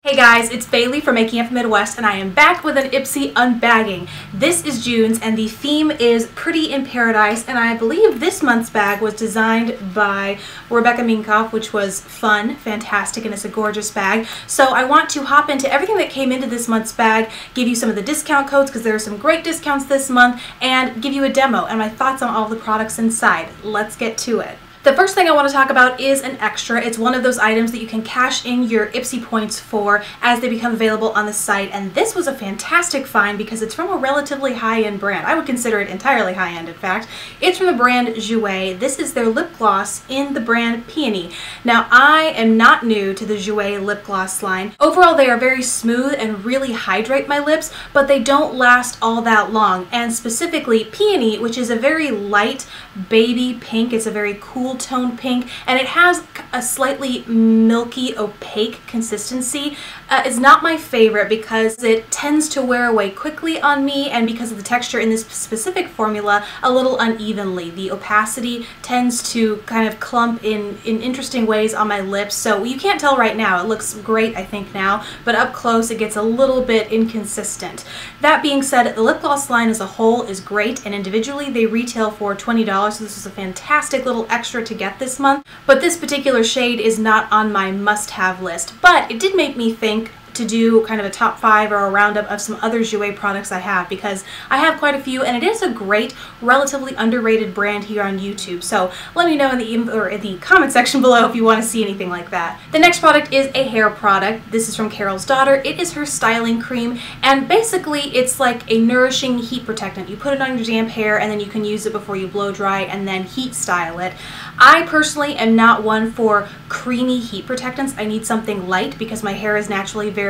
Hey guys, it's Bailey from Making Up Midwest, and I am back with an Ipsy Unbagging. This is June's, and the theme is Pretty in Paradise, and I believe this month's bag was designed by Rebecca Minkoff, which was fun, fantastic, and it's a gorgeous bag. So I want to hop into everything that came into this month's bag, give you some of the discount codes, because there are some great discounts this month, and give you a demo and my thoughts on all the products inside. Let's get to it. The first thing I want to talk about is an extra. It's one of those items that you can cash in your Ipsy points for as they become available on the site, and this was a fantastic find because it's from a relatively high-end brand. I would consider it entirely high-end, in fact. It's from the brand Jouer. This is their lip gloss in the brand Peony. Now, I am not new to the Jouer lip gloss line. Overall, they are very smooth and really hydrate my lips, but they don't last all that long, and specifically Peony, which is a very light baby pink. It's a very cool toned pink, and it has a slightly milky, opaque consistency. Is not my favorite because it tends to wear away quickly on me, and because of the texture in this specific formula, a little unevenly. The opacity tends to kind of clump in interesting ways on my lips, so you can't tell right now. It looks great, I think, now, but up close it gets a little bit inconsistent. That being said, the lip gloss line as a whole is great, and individually they retail for $20, so this is a fantastic little extra to get this month. But this particular shade is not on my must-have list, but it did make me think to do kind of a top 5 or a roundup of some other Jouer products I have, because I have quite a few, and it is a great, relatively underrated brand here on YouTube. So let me know in the comment section below if you want to see anything like that. The next product is a hair product. This is from Carol's Daughter. It is her styling cream, and basically it's like a nourishing heat protectant. You put it on your damp hair, and then you can use it before you blow dry and then heat style it. I personally am not one for creamy heat protectants. I need something light because my hair is naturally very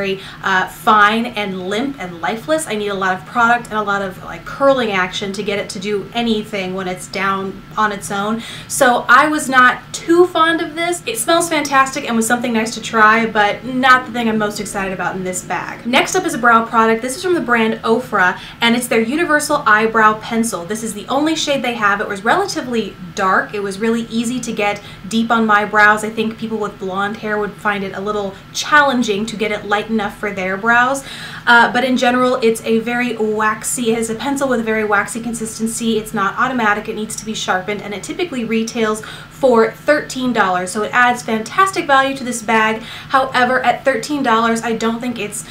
fine and limp and lifeless. I need a lot of product and a lot of like curling action to get it to do anything when it's down on its own. So I was not too fond of this. It smells fantastic and was something nice to try, but not the thing I'm most excited about in this bag. Next up is a brow product. This is from the brand Ofra, and it's their Universal Eyebrow Pencil. This is the only shade they have. It was relatively dark. It was really easy to get deep on my brows. I think people with blonde hair would find it a little challenging to get it light enough for their brows. But in general, it's a very waxy, it has a pencil with a very waxy consistency. It's not automatic, it needs to be sharpened, and it typically retails for $13. So it adds fantastic value to this bag. However, at $13, I don't think it's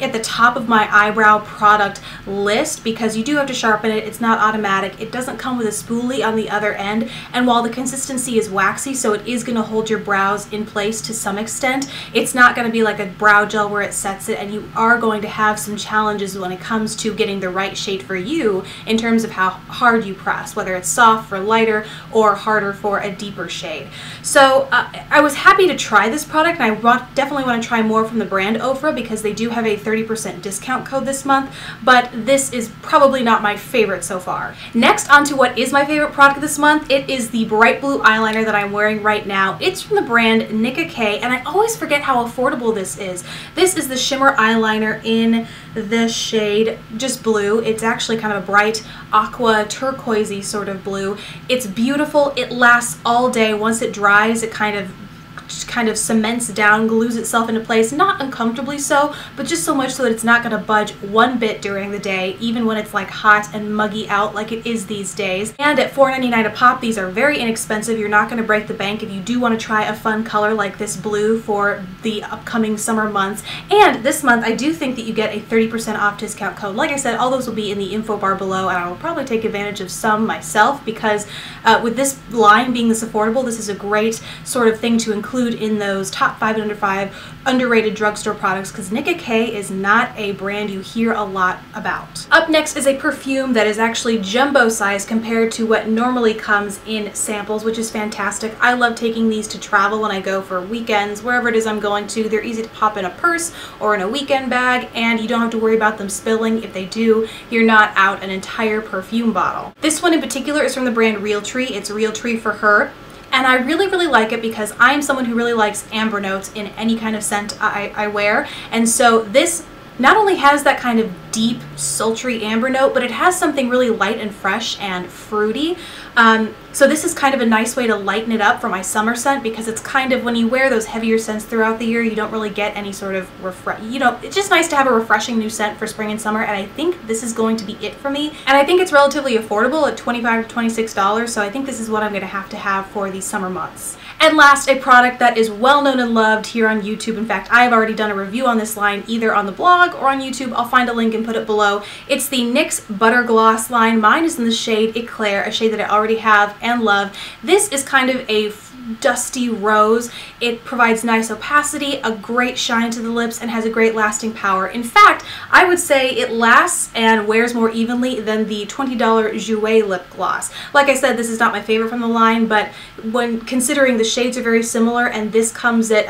at the top of my eyebrow product list because you do have to sharpen it. It's not automatic. It doesn't come with a spoolie on the other end, and while the consistency is waxy, so it is going to hold your brows in place to some extent, it's not going to be like a brow gel where it sets it, and you are going to have some challenges when it comes to getting the right shade for you in terms of how hard you press, whether it's soft for lighter or harder for a deeper shade. So I was happy to try this product, and I definitely want to try more from the brand Ofra because they do have a 30% discount code this month, but this is probably not my favorite so far. Next, on to what is my favorite product this month. It is the bright blue eyeliner that I'm wearing right now. It's from the brand Nicka K, and I always forget how affordable this is. This is the shimmer eyeliner in the shade just blue. It's actually kind of a bright aqua turquoisey sort of blue. It's beautiful. It lasts all day. Once it dries, it kind of cements down, glues itself into place, not uncomfortably so, but just so much so that it's not going to budge one bit during the day, even when it's like hot and muggy out like it is these days. And at $4.99 a pop, these are very inexpensive. You're not going to break the bank if you do want to try a fun color like this blue for the upcoming summer months. And this month, I do think that you get a 30% off discount code. Like I said, all those will be in the info bar below, and I will probably take advantage of some myself because with this line being this affordable, this is a great sort of thing to include in those top 5 under 5 underrated drugstore products, because Nicka K is not a brand you hear a lot about. Up next is a perfume that is actually jumbo size compared to what normally comes in samples, which is fantastic. I love taking these to travel when I go for weekends, wherever it is I'm going to. They're easy to pop in a purse or in a weekend bag, and you don't have to worry about them spilling. If they do, you're not out an entire perfume bottle. This one in particular is from the brand Realtree. It's Realtree for Her. And I really like it because I am someone who really likes amber notes in any kind of scent I wear. And so this not only has that kind of deep, sultry amber note, but it has something really light and fresh and fruity. So this is kind of a nice way to lighten it up for my summer scent, because it's kind of, when you wear those heavier scents throughout the year, you don't really get any sort of it's just nice to have a refreshing new scent for spring and summer, and I think this is going to be it for me. And I think it's relatively affordable at $25 to $26, so I think this is what I'm going to have for these summer months. And last, a product that is well known and loved here on YouTube. In fact, I have already done a review on this line either on the blog or on YouTube. I'll find a link and put it below. It's the NYX Butter Gloss line. Mine is in the shade Eclair, a shade that I already have and love. This is kind of a dusty rose. It provides nice opacity, a great shine to the lips, and has a great lasting power. In fact, I would say it lasts and wears more evenly than the $20 Jouer lip gloss. Like I said, this is not my favorite from the line, but when considering the shades are very similar and this comes at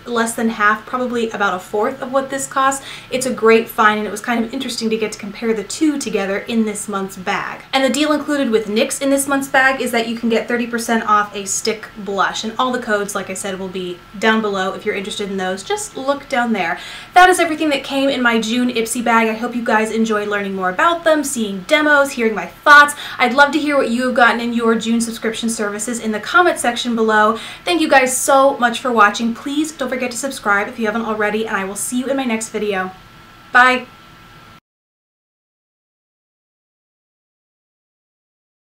less than half, probably about a fourth of what this costs, it's a great find, and it was kind of interesting to get to compare the two together in this month's bag. And the deal included with NYX in this month's bag is that you can get 30% off a stick blush, and all the codes, like I said, will be down below. If you're interested in those, just look down there. That is everything that came in my June Ipsy bag. I hope you guys enjoyed learning more about them, seeing demos, hearing my thoughts. I'd love to hear what you have gotten in your June subscription services in the comment section below. Thank you guys so much for watching. Please don't forget to subscribe if you haven't already, and I will see you in my next video. Bye!